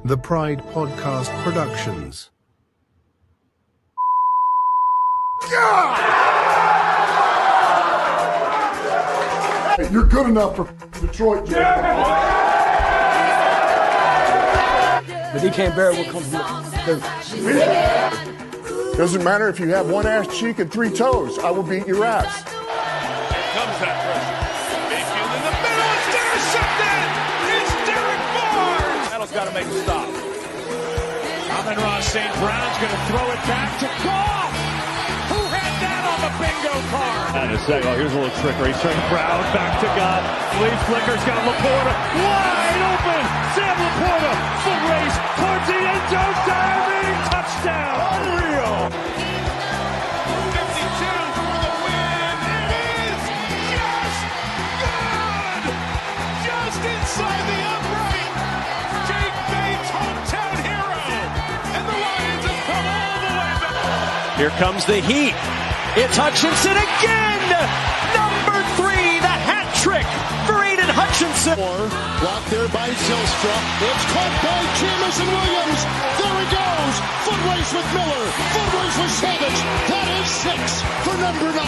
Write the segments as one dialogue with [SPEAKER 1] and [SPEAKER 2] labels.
[SPEAKER 1] The Pride Podcast Productions.
[SPEAKER 2] You're good enough for Detroit, Jay.
[SPEAKER 3] But he can't bear what comes from the
[SPEAKER 2] Doesn't matter if you have one ass cheek and three toes. I will beat your ass.
[SPEAKER 4] Here comes that pressure. Mayfield in the middle. It's intercepted. It's Derek Barnes. Seattle's got to make a stop. Amon-Ra St. Brown's going to throw it back to Goff. Who had that on the bingo card? And a second. Oh, here's a little trickery. St. Brown back to Goff. Lead flickers. Got Laporta wide open. Sam Laporta. Foot race towards the end zone. Diving. Touchdown. Unreal. 52 for the win. It is just good. Just inside the upright. Jake Bates, hometown hero. And the Lions have come all the way back. Here comes the heat. It's Hutchinson again. Number 3, the hat trick for Aiden Hutchinson.
[SPEAKER 5] Blocked there by Zylstra. It's caught by Jamison Williams. There he goes. Foot race with Miller. Foot race with Savage. That is 6 for number 9.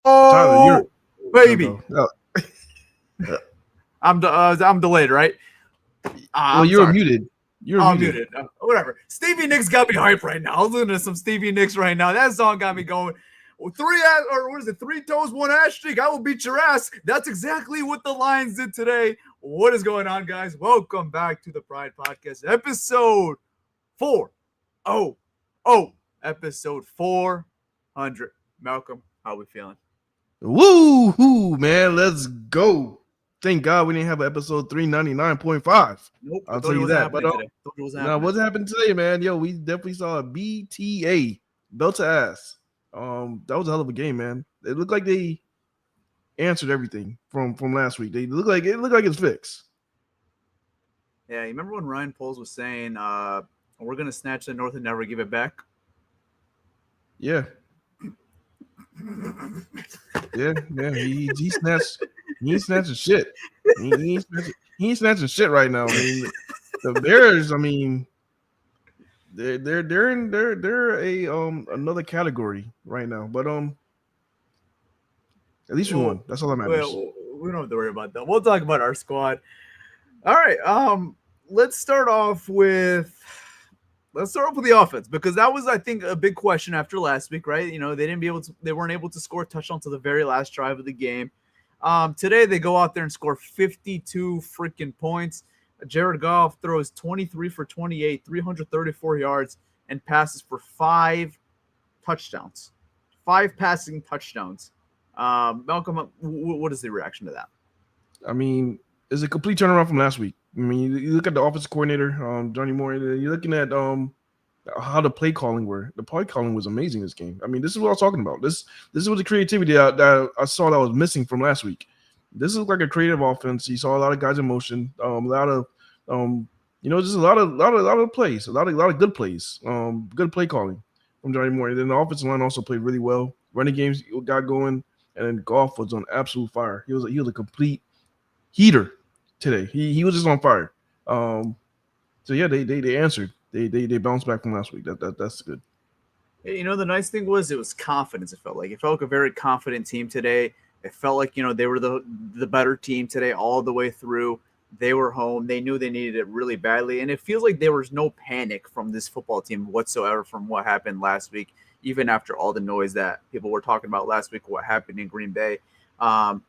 [SPEAKER 6] Tyler,
[SPEAKER 7] baby.
[SPEAKER 6] No.
[SPEAKER 7] I'm delayed, right?
[SPEAKER 6] Well, you're muted. You're
[SPEAKER 7] muted. Whatever. Stevie Nicks got me hyped right now. I was listening to some Stevie Nicks right now. That song got me going. Three toes, one ass cheek. I will beat your ass. That's exactly what the Lions did today. What is going on, guys? Welcome back to the Pride Podcast, episode 400. Episode 400. Malcolm, how we feeling?
[SPEAKER 6] Woo, man, let's go. Thank God we didn't have an episode 399.5.
[SPEAKER 7] Nope.
[SPEAKER 6] I'll tell you that. But
[SPEAKER 7] what's
[SPEAKER 6] happened today, man? Yo, we definitely saw a BTA, belt to ass. That was a hell of a game, man. It looked like they answered everything from last week. It looked like it's fixed.
[SPEAKER 7] Yeah, you remember when Ryan Poles was saying, we're gonna snatch the North and never give it back?
[SPEAKER 6] Yeah. Yeah. He snatching shit. He ain't snatching shit right now. I mean, the Bears. I mean, they're in another category right now. But at least we won. That's all that matters.
[SPEAKER 7] We don't have to worry about that. We'll talk about our squad. All right. Let's start off with the offense, because that was, I think, a big question after last week, right? You know, they weren't able to score a touchdown to the very last drive of the game. Today they go out there and score 52 freaking points. Jared Goff throws 23 for 28, 334 yards, and passes for 5 touchdowns. 5 passing touchdowns. Malcolm, what is the reaction to that?
[SPEAKER 6] I mean, it's a complete turnaround from last week. I mean, you look at the offensive coordinator, Johnny Moore. You're looking at how the play calling were. The play calling was amazing this game. I mean, this is what I was talking about. This is what the creativity that I saw that was missing from last week. This is like a creative offense. You saw a lot of guys in motion, a lot of just a lot of plays, a lot of good plays, good play calling from Johnny Moore. And then the offensive line also played really well. Running games got going, and then Goff was on absolute fire. He was a complete heater today. He was just on fire. So yeah, they answered. They bounced back from last week. That's good.
[SPEAKER 7] You know, the nice thing was it was confidence. It felt like a very confident team today. It felt like, you know, they were the better team today all the way through. They were home. They knew they needed it really badly. And it feels like there was no panic from this football team whatsoever from what happened last week, even after all the noise that people were talking about last week, what happened in Green Bay.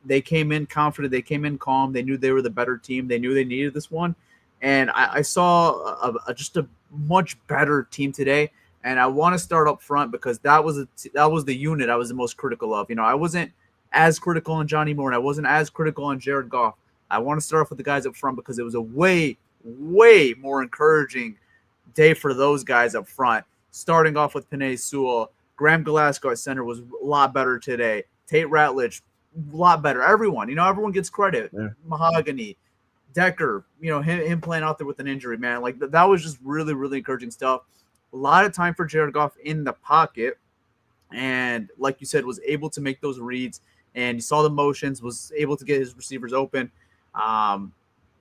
[SPEAKER 7] They came in confident. They came in calm. They knew they were the better team. They knew they needed this one. And I saw just a much better team today. And I want to start up front because that was the unit I was the most critical of. You know, I wasn't as critical on Johnny Moore, and I wasn't as critical on Jared Goff. I want to start off with the guys up front because it was a way, way more encouraging day for those guys up front. Starting off with Penei Sewell, Graham Glasgow at center was a lot better today. Tate Ratledge, a lot better. Everyone, everyone gets credit.
[SPEAKER 6] Yeah.
[SPEAKER 7] Mahogany, Decker, him playing out there with an injury, man. Like that was just really, really encouraging stuff. A lot of time for Jared Goff in the pocket. And like you said, was able to make those reads, and you saw the motions, was able to get his receivers open.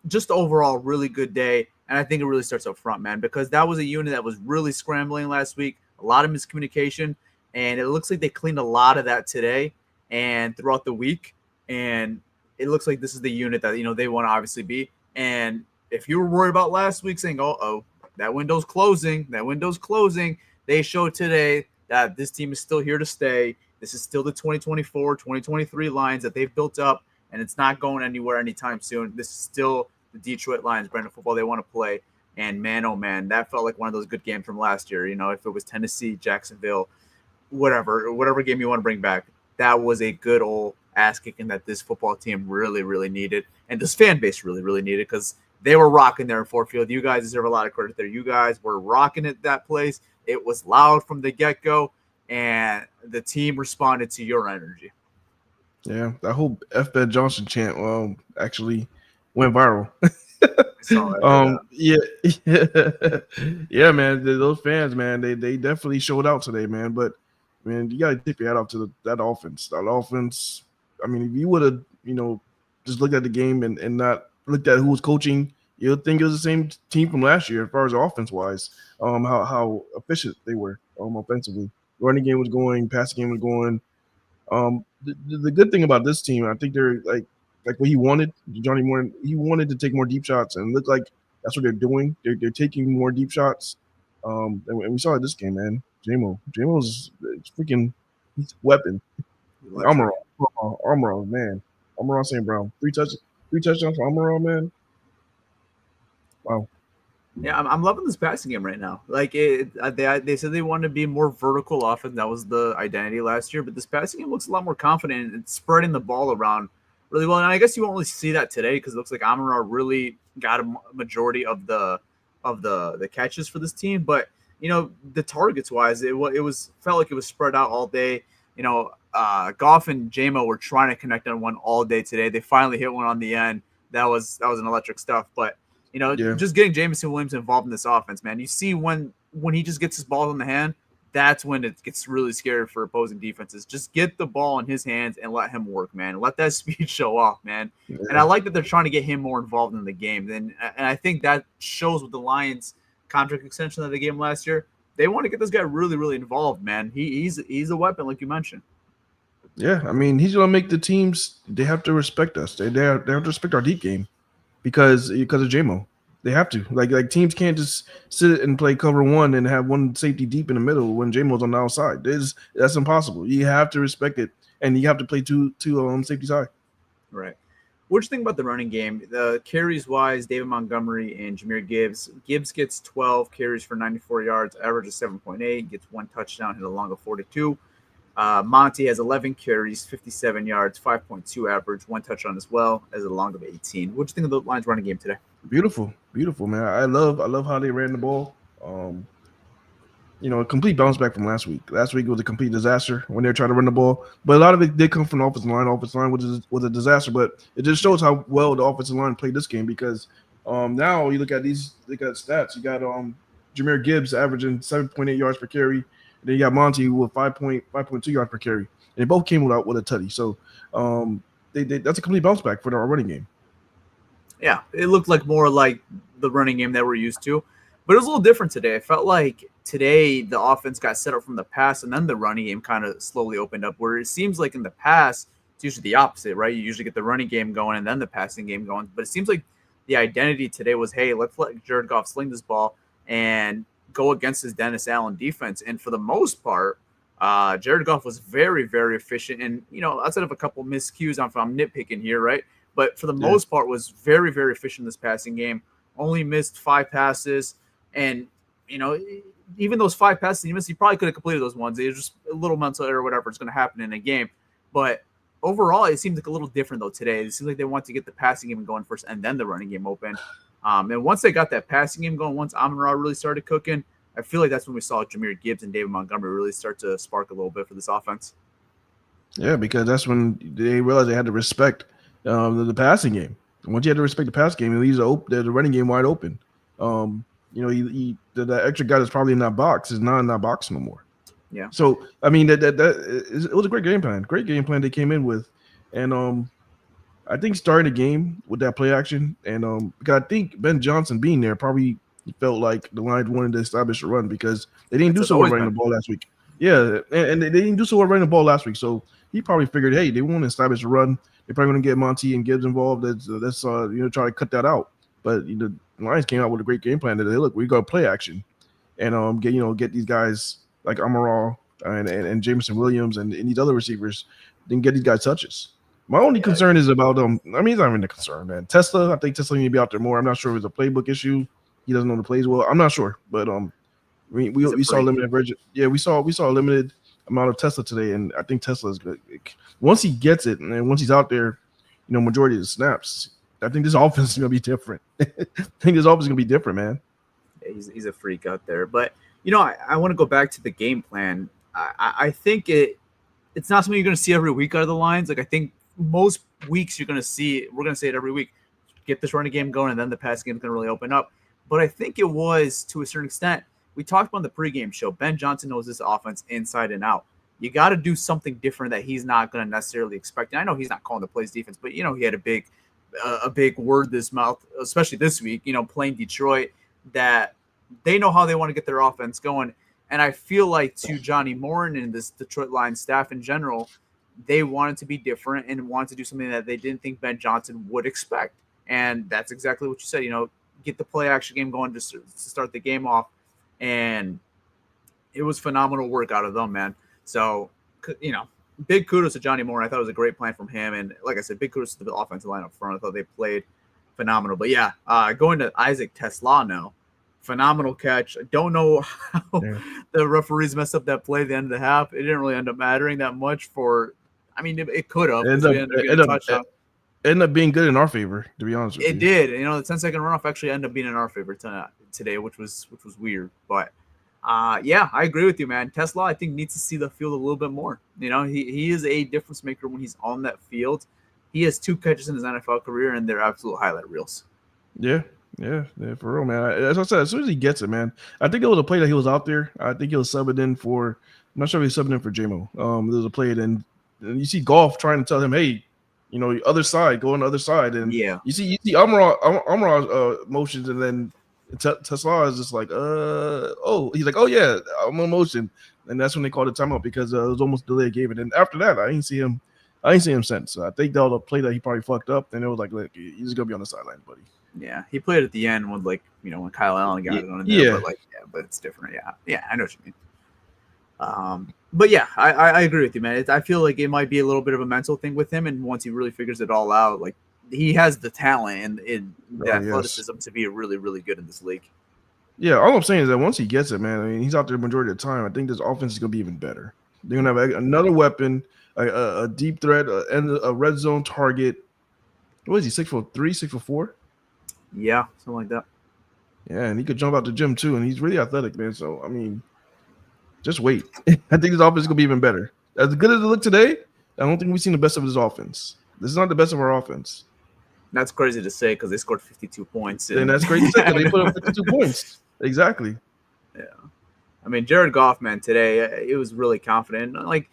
[SPEAKER 7] Just overall, really good day. And I think it really starts up front, man, because that was a unit that was really scrambling last week, a lot of miscommunication, and it looks like they cleaned a lot of that today and throughout the week. And it looks like this is the unit that, they want to obviously be. And if you were worried about last week saying, that window's closing, they showed today that this team is still here to stay. This is still the 2024, 2023 lines that they've built up, and it's not going anywhere anytime soon. This is still the Detroit Lions brand of football they want to play. And man, oh man, that felt like one of those good games from last year. If it was Tennessee, Jacksonville, whatever game you want to bring back, that was a good old ass kicking that this football team really, really needed, and this fan base really, really needed, because they were rocking there in Ford Field. You guys deserve a lot of credit there. You guys were rocking it that place. It was loud from the get-go, and the team responded to your energy.
[SPEAKER 6] Yeah, that whole F. Ben Johnson chant actually went viral. Yeah, man. Those fans, man, they definitely showed out today, man. But man, you gotta tip your hat off to that offense. That offense. I mean, if you would have, just looked at the game and not looked at who was coaching, you'll think it was the same team from last year as far as offense wise. How efficient they were offensively. Running game was going, passing game was going. The good thing about this team, I think they're like what he wanted, Johnny Moore. He wanted to take more deep shots, and it looked like that's what they're doing. They're taking more deep shots. And we saw it this game, man. Jamo's freaking, he's a weapon. Armor, man. Amon St. Brown, three touchdowns for Amon, man. Wow.
[SPEAKER 7] Yeah, I'm loving this passing game right now. Like they said they wanted to be more vertical offense. That was the identity last year, but this passing game looks a lot more confident and spreading the ball around really well. And I guess you won't really see that today because it looks like Amon really got a majority of the catches for this team. But the targets wise, it felt like it was spread out all day. Goff and JMO were trying to connect on one all day today. They finally hit one on the end. That was an electric stuff. But just getting Jameson Williams involved in this offense, man. You see when he just gets his ball in the hand, that's when it gets really scary for opposing defenses. Just get the ball in his hands and let him work, man. Let that speed show off, man. Yeah. And I like that they're trying to get him more involved in the game. And I think that shows with the Lions contract extension that they gave him last year. They want to get this guy really, really involved, man. He's a weapon, like you mentioned.
[SPEAKER 6] Yeah, I mean, he's gonna make the teams. They have to respect us. They have to respect our deep game because of JMO. They have to. Like teams can't just sit and play cover one and have one safety deep in the middle when JMO's on the outside. That's impossible. You have to respect it, and you have to play two safeties high.
[SPEAKER 7] Right. What do you think about the running game? The carries wise, David Montgomery and Jahmyr Gibbs. Gibbs gets 12 carries for 94 yards, average of 7.8, gets one touchdown, hit a long of 42. Monty has 11 carries, 57 yards, 5.2 average, one touchdown as well, as a long of 18. What do you think of the Lions running game today?
[SPEAKER 6] Beautiful, man. I love how they ran the ball. A complete bounce back from last week. Last week was a complete disaster when they were trying to run the ball. But a lot of it did come from the offensive line. Offensive line was a disaster, but it just shows how well the offensive line played this game because now you look at stats. You got Jahmyr Gibbs averaging 7.8 yards per carry. And then you got Monty with 5.2 yards per carry. And they both came with a tutty. So that's a complete bounce back for our running game.
[SPEAKER 7] Yeah, it looked like more like the running game that we're used to. But it was a little different today. I felt like today the offense got set up from the pass, and then the running game kind of slowly opened up, where it seems like in the past, it's usually the opposite, right? You usually get the running game going and then the passing game going. But it seems like the identity today was, hey, let's let Jared Goff sling this ball and go against his Dennis Allen defense. And for the most part, Jared Goff was very, very efficient. And, outside of a couple miscues, if I'm nitpicking here, right? But for the most part was very, very efficient in this passing game. Only missed 5 passes. And, even those 5 passes he missed, he probably could have completed those ones. It was just a little mental error or whatever is going to happen in a game. But overall, it seems like a little different, though, today. It seems like they want to get the passing game going first and then the running game open. And once they got that passing game going, once Amon-Ra really started cooking, I feel like that's when we saw Jahmyr Gibbs and David Montgomery really start to spark a little bit for this offense.
[SPEAKER 6] Yeah, because that's when they realized they had to respect the passing game. Once you had to respect the pass game, it leaves the running game wide open. That extra guy that's probably in that box is not in that box no more.
[SPEAKER 7] Yeah.
[SPEAKER 6] So I mean it was a great game plan. Great game plan they came in with, and I think starting the game with that play action, and because I think Ben Johnson being there probably felt like the Lions wanted to establish a run because they didn't do so well running the ball last week. Yeah, and they didn't do so well running the ball last week, so he probably figured, hey, they want to establish a run. They're probably going to get Monty and Gibbs involved. Let's try to cut that out. But the Lions came out with a great game plan. That look, we got play action, and get these guys like Amon-Ra and Jameson Williams and these other receivers, then get these guys touches. My only concern is about it's not even a concern, man. Tesla, I think Tesla need to be out there more. I'm not sure if it's a playbook issue. He doesn't know the plays well. I'm not sure, but we saw limited version. Yeah, we saw a limited amount of Tesla today, and I think Tesla is good. Once he gets it, and once he's out there, majority of the snaps, I think this offense is gonna be different. I think this offense is gonna be different, man.
[SPEAKER 7] Yeah, he's a freak out there, but I want to go back to the game plan. I think it's not something you're gonna see every week out of the Lions. Like I think most weeks we're gonna say it every week. Get this running game going, and then the pass game is gonna really open up. But I think it was to a certain extent. We talked about on the pregame show. Ben Johnson knows this offense inside and out. You got to do something different that he's not going to necessarily expect. And I know he's not calling the plays defense, but he had a big word this mouth, especially this week. Playing Detroit, that they know how they want to get their offense going. And I feel like to Johnny Morin and this Detroit Lions staff in general, they wanted to be different and wanted to do something that they didn't think Ben Johnson would expect. And that's exactly what you said. Get the play action game going to start the game off. And it was phenomenal work out of them, man. So, big kudos to Johnny Moore. I thought it was a great plan from him. And like I said, big kudos to the offensive line up front. I thought they played phenomenal. But yeah, going to Isaac Tesla now. Phenomenal catch. I don't know how the referees messed up that play at the end of the half. It didn't really end up mattering that much it could have.
[SPEAKER 6] Ended up being good in our favor, to be honest with you.
[SPEAKER 7] It did. The 10-second runoff actually ended up being in our favor today, which was weird. But yeah, I agree with you, man. Tesla, I think, needs to see the field a little bit more. He is a difference maker when he's on that field. He has 2 catches in his NFL career, and they're absolute highlight reels. Yeah, for real, man. As I said, as soon as he gets it, man, I think there was a play that he was out there. I think he was subbing in for. I'm not sure if he was subbing in for JMO. There was a play, and you see Golf trying to tell him, hey. Other side, go on the other side, and you see Amon-Ra motions, and then Tesla is just like, he's like, oh yeah, I'm on motion, and that's when they called the timeout because it was almost the delay game, and then after that, I didn't see him since. So I think that was a play that he probably fucked up, and it was like, look, he's gonna be on the sideline, buddy. Yeah, he played at the end with when Kyle Allen got it on there, but it's different. Yeah, I know what you mean. But yeah, I agree with you, man. I feel like it might be a little bit of a mental thing with him, and once he really figures it all out, like he has the talent and the athleticism to be really, really good in this league.
[SPEAKER 6] Yeah, all I'm saying is that once he gets it, man, I mean, he's out there the majority of the time. I think this offense is gonna be even better. They're gonna have another weapon, a deep threat, and a red zone target. What is he? 6'3", 6'4"?
[SPEAKER 7] Yeah, something like that.
[SPEAKER 6] Yeah, and he could jump out the gym too, and he's really athletic, man. So I mean. Just wait. I think this offense is going to be even better. As good as it looked today, I don't think we've seen the best of this offense. This is not the best of our offense.
[SPEAKER 7] That's crazy to say because they scored 52 points.
[SPEAKER 6] And that's crazy to say because they put up 52 points. Exactly.
[SPEAKER 7] Yeah. I mean, Jared Goff, man, today, it was really confident. Like,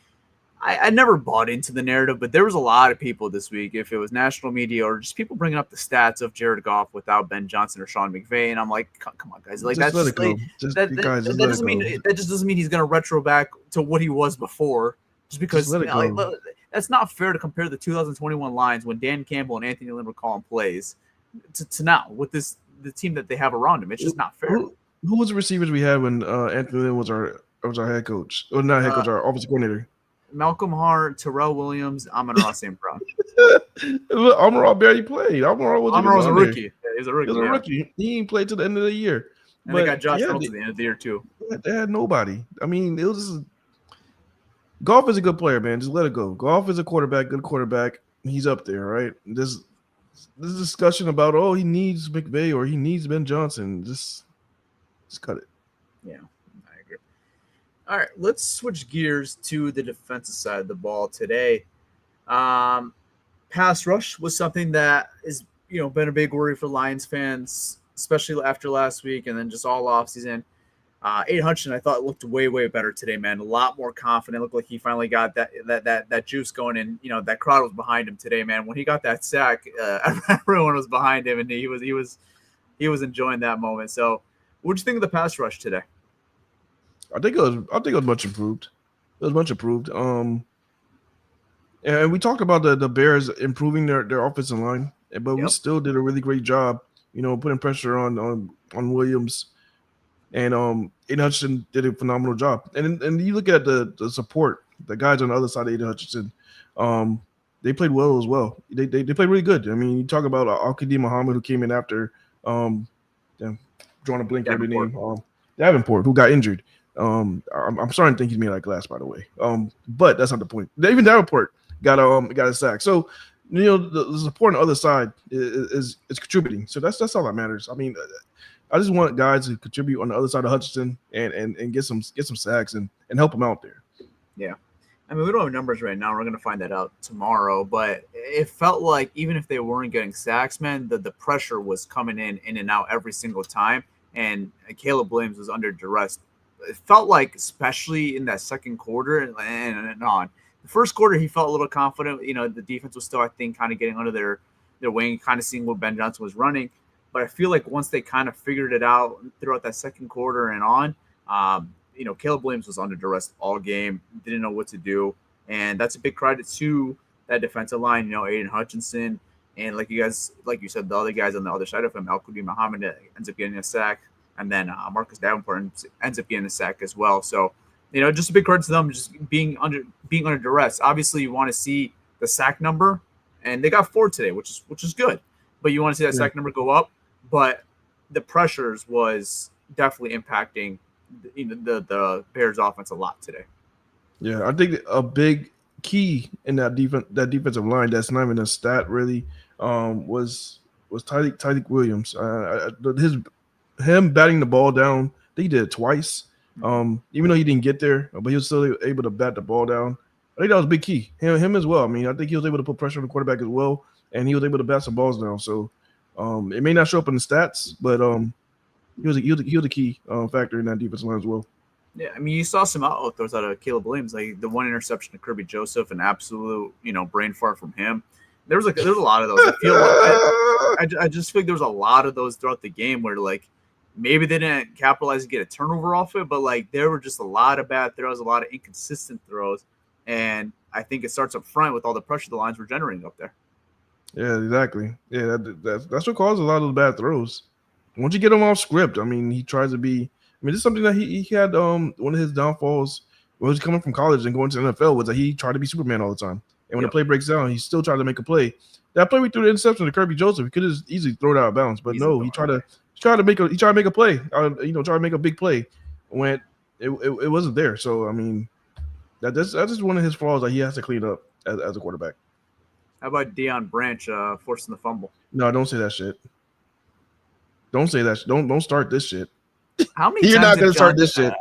[SPEAKER 7] I never bought into the narrative, but there was a lot of people this week, if it was national media or just people bringing up the stats of Jared Goff without Ben Johnson or Sean McVay, and I'm like, come on, guys, like that just doesn't mean he's gonna retro back to what he was before, just because that's not fair to compare the 2021 Lions when Dan Campbell and Anthony Lynn were calling plays to now with the team that they have around him. It's just not fair.
[SPEAKER 6] Who was the receivers we had when Anthony Lynn was our head coach? Or not head coach, our offensive coordinator.
[SPEAKER 7] Malcolm Hart, Terrell Williams, Amon-Ra St. Brown.
[SPEAKER 6] Amon-Ra barely played. Amon-Ra was a rookie.
[SPEAKER 7] Yeah, he's a rookie.
[SPEAKER 6] He was a rookie. He ain't played to the end of the year.
[SPEAKER 7] And they got Josh Reynolds at the end of the year too.
[SPEAKER 6] They had nobody. I mean, Goff is a good player, man. Just let it go. Goff is a good quarterback. He's up there, right? this discussion about he needs McVay or he needs Ben Johnson. Just cut it.
[SPEAKER 7] Yeah, I agree. All right, let's switch gears to the defensive side of the ball today. Pass rush was something that is been a big worry for Lions fans, especially after last week and then just all offseason. Aiden Hutchinson, I thought looked way better today, man. A lot more confident. Looked like he finally got that juice going, and that crowd was behind him today, man. When he got that sack, everyone was behind him, and he was enjoying that moment. So, what'd you think of the pass rush today?
[SPEAKER 6] I think it was much improved. It was much improved. And we talked about the Bears improving their offensive line, but we still did a really great job, putting pressure on Williams. And Aiden Hutchinson did a phenomenal job. And you look at the support, the guys on the other side of Aiden Hutchinson, they played well as well. They played really good. I mean, you talk about Al-Qadim Muhammad, who came in after drawing a blank on the name, Davenport, who got injured. I'm starting to think he's made out of glass, by the way. But that's not the point. Even Davenport got a sack. So the support on the other side is contributing. So that's all that matters. I mean, I just want guys to contribute on the other side of Hutchinson and get some sacks and help them out there.
[SPEAKER 7] Yeah. I mean, we don't have numbers right now. We're going to find that out tomorrow. But it felt like even if they weren't getting sacks, man, the pressure was coming in and out every single time. And Caleb Williams was under duress. It felt like, especially in that second quarter and on. The first quarter, he felt a little confident. The defense was still, I think, kind of getting under their wing, kind of seeing what Ben Johnson was running. But I feel like once they kind of figured it out throughout that second quarter and on, Caleb Williams was under duress all game, didn't know what to do. And that's a big credit to that defensive line, Aiden Hutchinson. And like you said, the other guys on the other side of him, Al-Qadim Muhammad ends up getting a sack. And then Marcus Davenport ends up getting a sack as well. So, just a big credit to them just being under duress. Obviously, you want to see the sack number, and they got 4 today, which is good. But you want to see that sack number go up. But the pressures was definitely impacting the Bears offense a lot today. Yeah,
[SPEAKER 6] I think a big key in that defensive line that's not even a stat really was Tyreek Williams. Him batting the ball down, I think he did it twice. Even though he didn't get there, but he was still able to bat the ball down. I think that was a big key. Him as well. I mean, I think he was able to put pressure on the quarterback as well, and he was able to bat some balls down. So it may not show up in the stats, but he was a key factor in that defensive line as well.
[SPEAKER 7] Yeah, I mean, you saw some out throws out of Caleb Williams, like the one interception to Kirby Joseph, an absolute brain fart from him. There's a lot of those. I feel I just feel like there was a lot of those throughout the game where maybe they didn't capitalize and get a turnover off it, but there were just a lot of bad throws, a lot of inconsistent throws, and I think it starts up front with all the pressure the Lions were generating up there.
[SPEAKER 6] Yeah, exactly. Yeah, that's what caused a lot of those bad throws. Once you get him off script, I mean, he tries to be. I mean, this is something that he had. One of his downfalls when he was coming from college and going to the NFL was that he tried to be Superman all the time. And when the play breaks down, he still tried to make a play. That play we threw the interception to Kirby Joseph, he could have easily thrown it out of bounds, but no, he tried to make a play. Try to make a big play when it wasn't there. So I mean, that's just one of his flaws that he has to clean up as a quarterback.
[SPEAKER 7] How about Deion Branch forcing the fumble?
[SPEAKER 6] No, don't say that shit. Don't say that. Don't start this shit.
[SPEAKER 7] How many?
[SPEAKER 6] You're not gonna start this shit.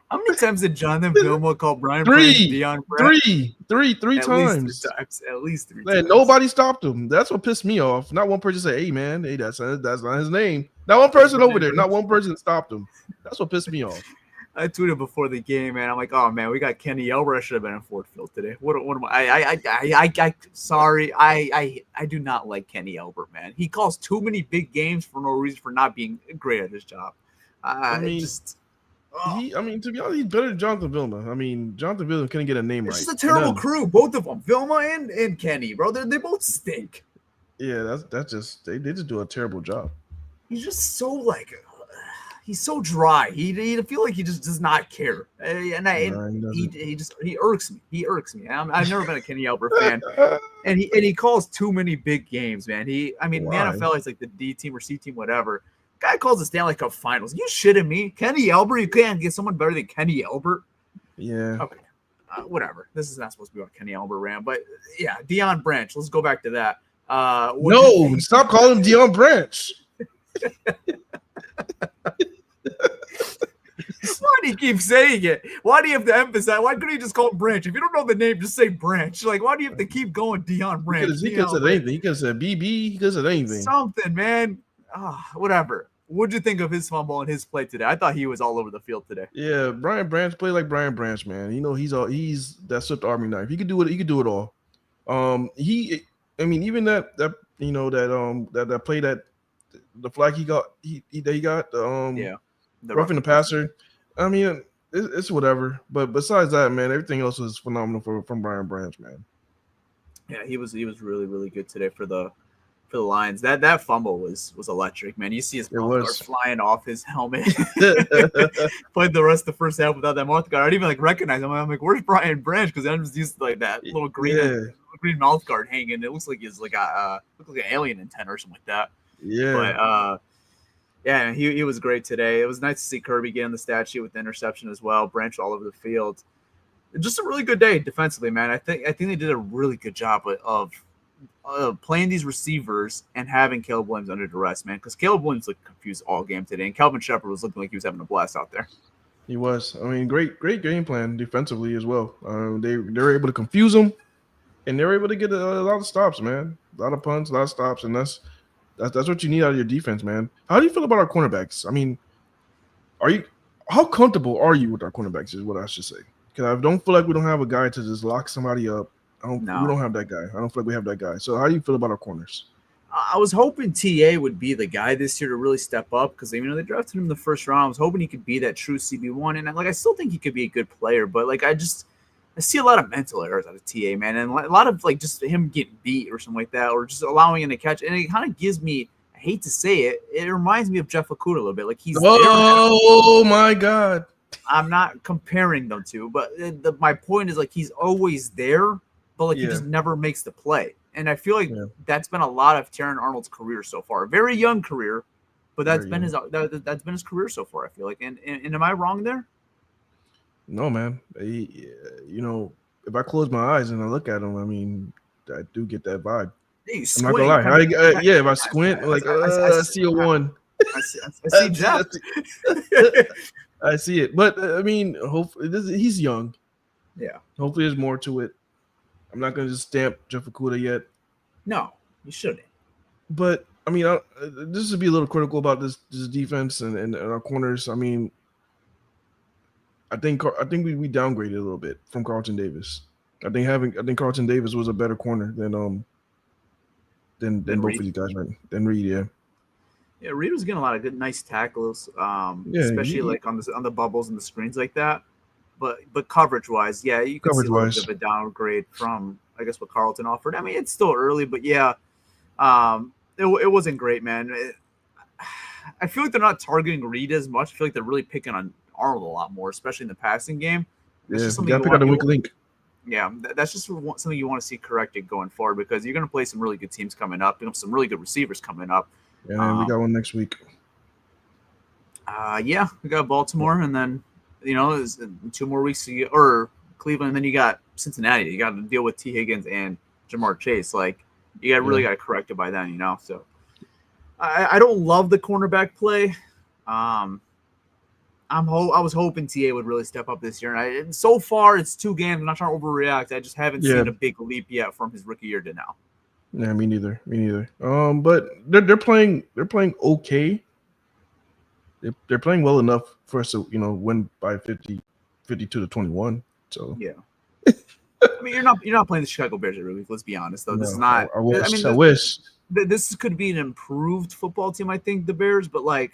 [SPEAKER 7] How many times did Jonathan Vilma call Brian Branch Deion Branch?
[SPEAKER 6] Three times.
[SPEAKER 7] At least three
[SPEAKER 6] man,
[SPEAKER 7] times.
[SPEAKER 6] Nobody stopped him. That's what pissed me off. Not one person said, "Hey, man, hey, that's not his name." Not one person over there. Not one person stopped him. That's what pissed me off.
[SPEAKER 7] I tweeted before the game, man. I'm like, oh man, we got Kenny Elber. I should have been in Ford Field today. What am I? Sorry, I do not like Kenny Elber, man. He calls too many big games for no reason, for not being great at his job.
[SPEAKER 6] To be honest, he's better than Jonathan Vilma. I mean, Jonathan Vilma couldn't get a name right.
[SPEAKER 7] It's just a terrible crew, both of them, Vilma and Kenny, bro. They both stink.
[SPEAKER 6] Yeah, that's just they just do a terrible job.
[SPEAKER 7] He's just so he's so dry. He feel like he just does not care, and he irks me. He irks me. I've never been a Kenny Elber fan, and he calls too many big games, man. The NFL is like the D team or C team, whatever. Guy calls the Stanley Cup Finals. You shitting me? Kenny Elber? You can't get someone better than Kenny Elber?
[SPEAKER 6] Yeah.
[SPEAKER 7] Okay. Whatever. This is not supposed to be about Kenny Elber, Ram. But, yeah, Deion Branch. Let's go back to that.
[SPEAKER 6] No, stop calling him Deion Branch.
[SPEAKER 7] Why do you keep saying it? Why do you have to emphasize? Why couldn't you just call him Branch? If you don't know the name, just say Branch. Like, why do you have to keep going Deion Branch?
[SPEAKER 6] He could have said anything. He could have said BB. He could have said anything.
[SPEAKER 7] Something, man. Whatever. What'd you think of his fumble and his play today? I thought he was all over the field today.
[SPEAKER 6] Yeah, Brian Branch played like Brian Branch, man. You know, he's that Swift Army knife. He could do it. He could do it all. Even that play that the flag he got the roughing the passer. I mean, it's whatever. But besides that, man, everything else was phenomenal from Brian Branch, man.
[SPEAKER 7] Yeah, he was really, really good today for the Lions. That fumble was electric, man. You see his mouth guard flying off his helmet. Played the rest of the first half without that mouth guard. I didn't even recognize him. I'm like, where's Brian Branch? Because I'm just used to like that little green mouth guard hanging. It looks like he's like an alien antenna or something like that.
[SPEAKER 6] Yeah.
[SPEAKER 7] But he was great today. It was nice to see Kirby get in the stat sheet with the interception as well. Branch all over the field. Just a really good day defensively, man. I think they did a really good job of playing these receivers and having Caleb Williams under duress, man. Because Caleb Williams looked confused all game today, and Calvin Shepard was looking like he was having a blast out there.
[SPEAKER 6] He was. I mean, great game plan defensively as well. They were able to confuse him, and they were able to get a lot of stops, man. A lot of punts, a lot of stops, and that's what you need out of your defense, man. How do you feel about our cornerbacks? I mean, how comfortable are you with our cornerbacks? Is what I should say. Because I don't feel like we don't have a guy to just lock somebody up. We don't have that guy. I don't feel like we have that guy. So how do you feel about our corners?
[SPEAKER 7] I was hoping TA would be the guy this year to really step up because they drafted him in the first round. I was hoping he could be that true CB1, and I still think he could be a good player. But I see a lot of mental errors out of TA, man, and a lot of just him getting beat or something like that, or just allowing him to catch. And it kind of gives me, I hate to say it, it reminds me of Jeff Lakuta a little bit. Like he's
[SPEAKER 6] oh my God.
[SPEAKER 7] I'm not comparing them two, but my point is he's always there, but he just never makes the play. And I feel like that's been a lot of Terran Arnold's career so far. A very young career, but that's been his career so far. I feel like, and am I wrong there?
[SPEAKER 6] No, man. If I close my eyes and I look at him, I mean, I do get that vibe.
[SPEAKER 7] Hey,
[SPEAKER 6] I'm not gonna lie. If I squint, I see a one.
[SPEAKER 7] I see Jeff.
[SPEAKER 6] I see it, but I mean, hopefully he's young.
[SPEAKER 7] Yeah.
[SPEAKER 6] Hopefully, there's more to it. I'm not gonna just stamp Jeff Okudah yet.
[SPEAKER 7] No, you shouldn't.
[SPEAKER 6] But I mean, this would be a little critical about this defense and our corners. I mean, I think we downgraded a little bit from Carlton Davis. I think Carlton Davis was a better corner than both of these guys, right? Than Reed, yeah.
[SPEAKER 7] Yeah, Reed was getting a lot of good, nice tackles, especially on the bubbles and the screens like that. But coverage wise, you could see a little bit of a downgrade from I guess what Carlton offered. I mean, it's still early, but it wasn't great, man. I feel like they're not targeting Reed as much. I feel like they're really picking on Arnold a lot more, especially in the passing game.
[SPEAKER 6] That's just something you pick out the weak link.
[SPEAKER 7] Yeah, that's just something you want to see corrected going forward because you're going to play some really good teams coming up. You have some really good receivers coming up.
[SPEAKER 6] Yeah, we got one next week.
[SPEAKER 7] We got Baltimore, and then there's 2 more weeks or Cleveland, and then you got Cincinnati. You got to deal with T. Higgins and Jamar Chase. You got to correct it by then, So I don't love the cornerback play. I was hoping TA would really step up this year, and so far it's 2 games. I'm not trying to overreact. I just haven't seen a big leap yet from his rookie year to now.
[SPEAKER 6] Yeah, me neither. But they're playing okay. They're playing well enough for us to win by 52-21. So
[SPEAKER 7] yeah. I mean, you're not playing the Chicago Bears every week. Let's be honest, though. This is not.
[SPEAKER 6] I wish.
[SPEAKER 7] This could be an improved football team. I think the Bears, but I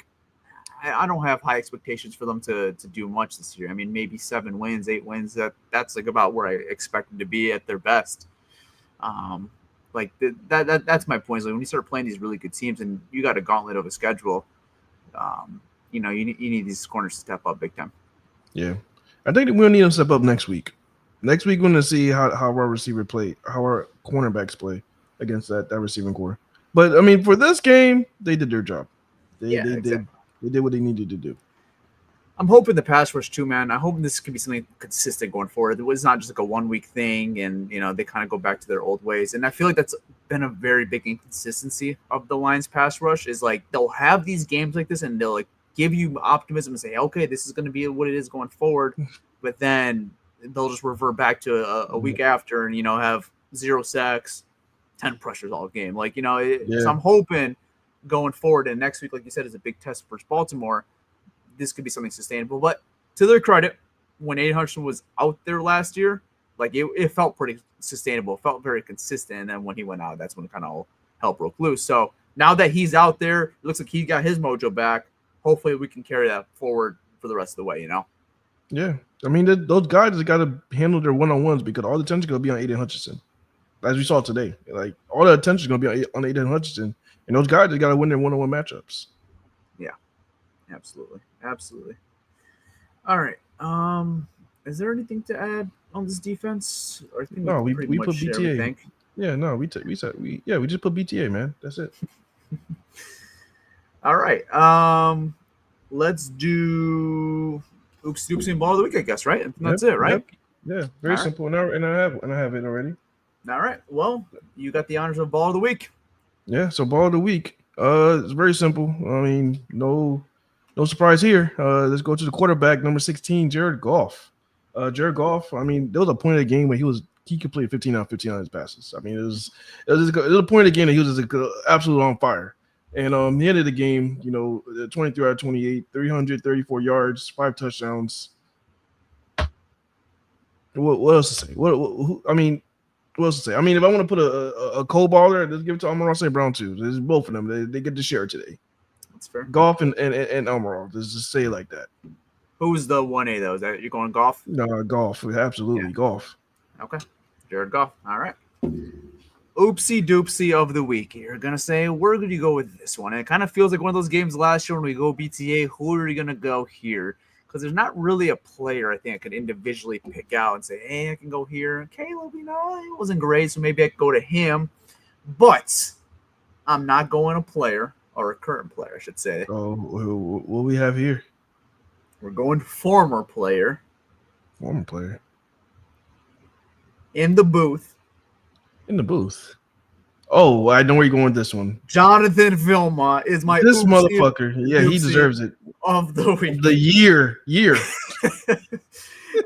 [SPEAKER 7] don't have high expectations for them to do much this year. I mean, maybe 7 wins, 8 wins. That's about where I expect them to be at their best. That's my point. When you start playing these really good teams and you got a gauntlet of a schedule, you need these corners to step up big time.
[SPEAKER 6] Yeah, I think we'll need them to step up next week. Next week, we're going to see how our receiver play, how our cornerbacks play against that receiving core. But I mean, for this game, they did their job. They did what they needed to do.
[SPEAKER 7] I'm hoping the pass rush too, man. I hope this can be something consistent going forward. It's not just like a 1 week thing, and they kind of go back to their old ways. And I feel like that's been a very big inconsistency of the Lions pass rush. Is like they'll have these games like this, and they'll like give you optimism and say, okay, this is going to be what it is going forward. But then they'll just revert back to a week after, and have 0 sacks, 10 pressures all game. Like so I'm hoping going forward, and next week, like you said, is a big test for Baltimore. This could be something sustainable. But to their credit, when Aiden Hutchinson was out there last year, like it felt pretty sustainable. It felt very consistent. And then when he went out, that's when kind of all hell broke loose. So now that he's out there, it looks like he got his mojo back. Hopefully we can carry that forward for the rest of the way,
[SPEAKER 6] Yeah. I mean, those guys have got to handle their one-on-ones because all the attention is going to be on Aiden Hutchinson. As we saw today. Like, all the attention is going to be on Aiden Hutchinson. And those guys have got to win their one-on-one matchups.
[SPEAKER 7] Yeah. Absolutely. All right. Is there anything to add on this defense? Or I think
[SPEAKER 6] we put BTA. Everything. Yeah, no, we just put BTA, man. That's it.
[SPEAKER 7] All right. Let's do Oops Doopsie and Ball of the Week, I guess, right? That's it, right?
[SPEAKER 6] Yep. Yeah, very simple. Right. And I have it already. All
[SPEAKER 7] right. Well, you got the honors of Ball of the Week.
[SPEAKER 6] Yeah, so Ball of the Week. It's very simple. I mean, no surprise here. Let's go to the quarterback, number 16, Jared Goff. Jared Goff, I mean, there was a point of the game where he completed 15 out of 15 on his passes. I mean, it was a point of the game that he was absolutely on fire. And the end of the game, 23 out of 28, 334 yards, 5 touchdowns. What else to say? What else to say? I mean, if I want to put a cold baller, let's give it to Amon-Ra St. Brown too. There's both of them. They get the share today.
[SPEAKER 7] That's fair.
[SPEAKER 6] Goff and Amon-Ra. Let's just say it like that.
[SPEAKER 7] Who's the 1A though? Is that you're going Goff?
[SPEAKER 6] No, Goff. Absolutely, Goff.
[SPEAKER 7] Okay, Jared Goff. All right. Oopsie doopsie of the week. You're gonna say we're gonna go with this one. And it kind of feels like one of those games last year when we go BTA. Who are you gonna go here? Because there's not really a player I think I could individually pick out and say, hey, I can go here. Caleb, it wasn't great, so maybe I could go to him. But I'm not going a player or a current player, I should say.
[SPEAKER 6] Oh, what we have here?
[SPEAKER 7] We're going former player.
[SPEAKER 6] Former player.
[SPEAKER 7] In the booth.
[SPEAKER 6] Oh, I know where you're going with this one.
[SPEAKER 7] Jonathan Vilma is my
[SPEAKER 6] this motherfucker. Yeah, he deserves it.
[SPEAKER 7] Of the week.
[SPEAKER 6] The year.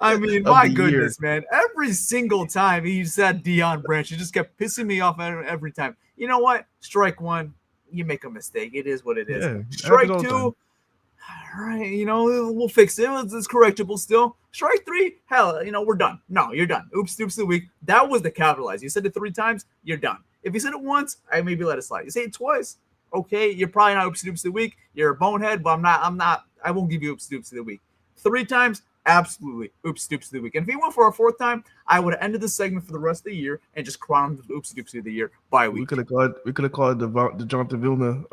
[SPEAKER 7] I mean, my goodness, man. Every single time he said Deion Branch, he just kept pissing me off every time. You know what? Strike one, you make a mistake. It is what it is. Yeah, strike two, all right, we'll fix it. It's correctable still. Strike three, hell, we're done. No, you're done. Oops, of the week. That was the capitalize. You said it 3 times, you're done. If you said it once, I maybe let it slide. You say it twice, okay, you're probably not oops of the week. You're a bonehead, but I'm not. I won't give you oops of the week. 3 times, absolutely oops of the week. And if he went for a 4th time, I would have ended the segment for the rest of the year and just crowned the oops of the year by week.
[SPEAKER 6] We could have called the Jonathan Vilma.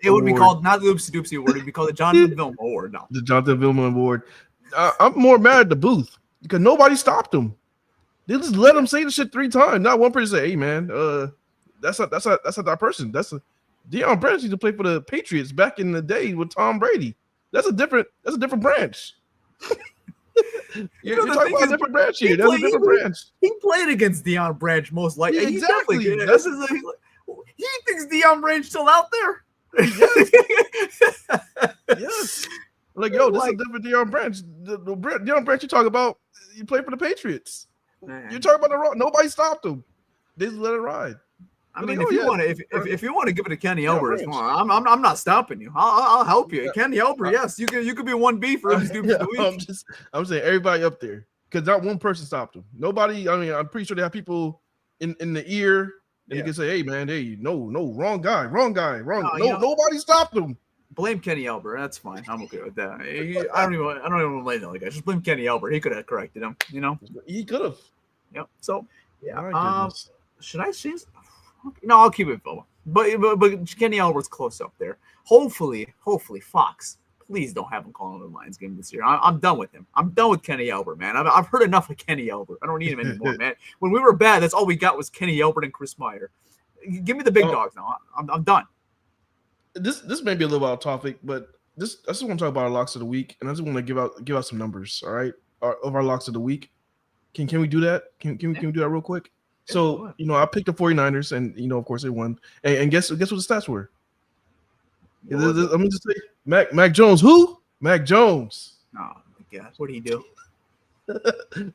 [SPEAKER 7] It would be called not the oops award. It would be called the Jonathan Vilma award. No,
[SPEAKER 6] the Jonathan Vilma award. I'm more mad at the booth because nobody stopped him. They just let him say the shit 3 times. Not one person say, "Hey, man, that's not that person. That's Deion Branch used to play for the Patriots back in the day with Tom Brady. That's a different branch." You're talking about a different branch here. That's a different branch.
[SPEAKER 7] He played against Deion Branch most likely.
[SPEAKER 6] Yeah, exactly.
[SPEAKER 7] He thinks Deion Branch still out there.
[SPEAKER 6] Yes. Like, yo, this is a different Deion Branch. The Deion Branch you talk about, you play for the Patriots. Man. You're talking about the wrong. Nobody stopped him. They just let it ride.
[SPEAKER 7] I mean, if you want to give it to Kenny Albert, I'm not stopping you. I'll help you. Kenny Albert, yes, you could be 1B for him.
[SPEAKER 6] I'm saying everybody up there because not one person stopped him. Nobody. I mean, I'm pretty sure they have people in the ear, and you can say, "Hey, man, no, wrong guy. Nobody stopped him."
[SPEAKER 7] Blame Kenny Albert. That's fine. I'm okay with that. I don't even want to blame that guy. Just blame Kenny Albert. He could have corrected him.
[SPEAKER 6] He could have.
[SPEAKER 7] Yep. So yeah. Should I change? No, I'll keep it Vilma. But Kenny Albert's close up there. Hopefully, Fox, please don't have him calling the Lions game this year. I'm done with him. I'm done with Kenny Albert, man. I've heard enough of Kenny Albert. I don't need him anymore, man. When we were bad, that's all we got was Kenny Albert and Chris Meyer. Give me the big dogs now. I'm done.
[SPEAKER 6] This may be a little off topic, but I just want to talk about our locks of the week, and I just want to give out some numbers. All right, of our locks of the week. Can we do that? Can we do that real quick?
[SPEAKER 7] Yeah,
[SPEAKER 6] So I picked the 49ers, and of course they won. And guess what the stats were? Let me just say, Mac Jones. Who? Mac Jones.
[SPEAKER 7] Oh my God, what do you do?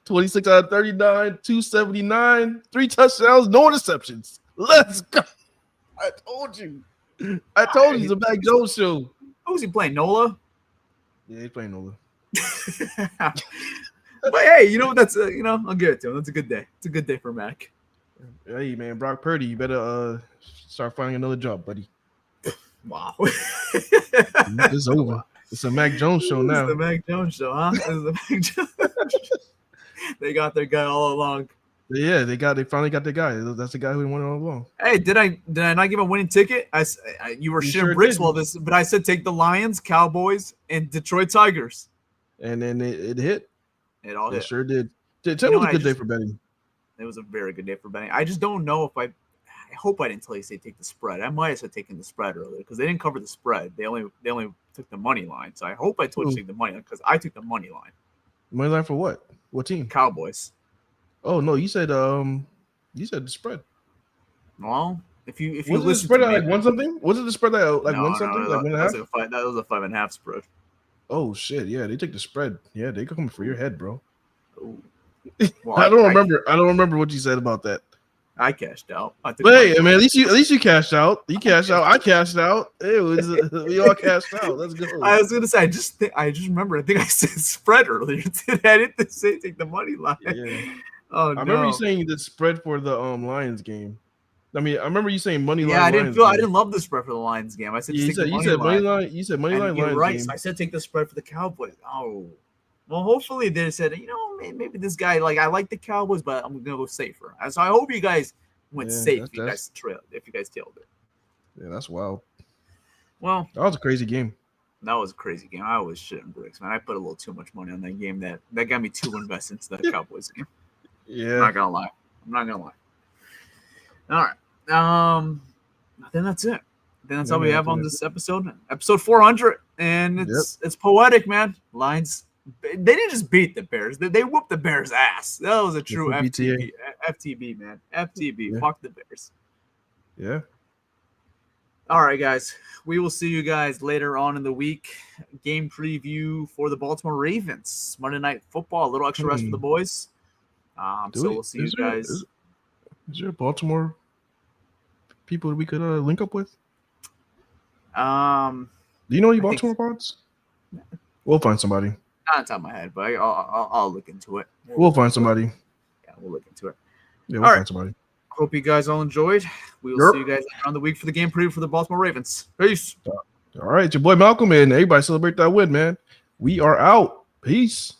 [SPEAKER 6] 26 out of 39, 279, 3 touchdowns, no interceptions. Let's go. I told you. It's a Mac Jones show.
[SPEAKER 7] Who's he playing? Nola?
[SPEAKER 6] Yeah, he's playing Nola.
[SPEAKER 7] But hey, that's I'll give it to him. That's a good day. It's a good day for Mac.
[SPEAKER 6] Hey man, Brock Purdy, you better start finding another job, buddy.
[SPEAKER 7] Wow.
[SPEAKER 6] It's over. It's a Mac Jones show now.
[SPEAKER 7] It's the Mac Jones show, huh? It's the Mac Jones. They got their guy all along.
[SPEAKER 6] Yeah, they finally got the guy. That's the guy who wanted all along.
[SPEAKER 7] Hey, did I not give a winning ticket? You were shitting bricks while this, but I said take the Lions, Cowboys, and Detroit Tigers.
[SPEAKER 6] And then it hit.
[SPEAKER 7] It all hit.
[SPEAKER 6] It sure did. It was a good day for betting.
[SPEAKER 7] It was a very good day for betting. I just don't know if I hope I didn't tell you to say take the spread. I might have said taking the spread earlier because they didn't cover the spread. They only took the money line. So I hope I told you to take the money line because I took the money line.
[SPEAKER 6] Money line for what? What team?
[SPEAKER 7] Cowboys.
[SPEAKER 6] Oh no, you said the spread.
[SPEAKER 7] Well, if you
[SPEAKER 6] was it the spread at like one something? Was it the spread at like one something?
[SPEAKER 7] No,
[SPEAKER 6] like 1.5?
[SPEAKER 7] That was a 5.5 spread.
[SPEAKER 6] Oh shit! Yeah, they took the spread. Yeah, they come for your head, bro.
[SPEAKER 7] Well,
[SPEAKER 6] I don't remember. I don't remember what you said about that.
[SPEAKER 7] I cashed out.
[SPEAKER 6] But hey, man, at least you cashed out. You cashed out. I cashed out. It was we all cashed out. Let's go.
[SPEAKER 7] I was gonna say. I just remember. I think I said spread earlier. I didn't say take the money line.
[SPEAKER 6] Yeah.
[SPEAKER 7] Oh,
[SPEAKER 6] I remember you saying the spread for the Lions game. I mean, I remember you saying money line.
[SPEAKER 7] Yeah, I didn't love the spread for the Lions game. I said
[SPEAKER 6] you said money line. You said money line.
[SPEAKER 7] You're
[SPEAKER 6] Lions
[SPEAKER 7] right.
[SPEAKER 6] game.
[SPEAKER 7] So I said take the spread for the Cowboys. Oh, well, hopefully they said maybe this guy I like the Cowboys, but I'm gonna go safer. So I hope you guys went safe. If you guys tailed it.
[SPEAKER 6] Yeah, that's wild.
[SPEAKER 7] Well,
[SPEAKER 6] that was a crazy game.
[SPEAKER 7] That was a crazy game. I was shitting bricks, man. I put a little too much money on that game. That got me too invested into that Cowboys game.
[SPEAKER 6] Yeah,
[SPEAKER 7] I'm not gonna lie. All right. I think that's it. Then that's all we have on this episode 400, and it's poetic, man. Lions, they didn't just beat the Bears; they whooped the Bears' ass. That was a true FTB, man. FTB,
[SPEAKER 6] yeah.
[SPEAKER 7] Fuck the Bears.
[SPEAKER 6] Yeah.
[SPEAKER 7] All right, guys. We will see you guys later on in the week. Game preview for the Baltimore Ravens. Monday Night Football. A little extra rest for the boys. So we'll see you guys.
[SPEAKER 6] Is there Baltimore people that we could link up with?
[SPEAKER 7] Do
[SPEAKER 6] you know any Baltimore pods? We'll find somebody.
[SPEAKER 7] Not on top of my head, but I'll look into it.
[SPEAKER 6] We'll find somebody.
[SPEAKER 7] Yeah, we'll look into it.
[SPEAKER 6] Yeah, we'll find somebody.
[SPEAKER 7] Hope you guys all enjoyed. We will see you guys later on the week for the game preview for the Baltimore Ravens. Peace.
[SPEAKER 6] All right, your boy Malcolm and everybody celebrate that win, man. We are out. Peace.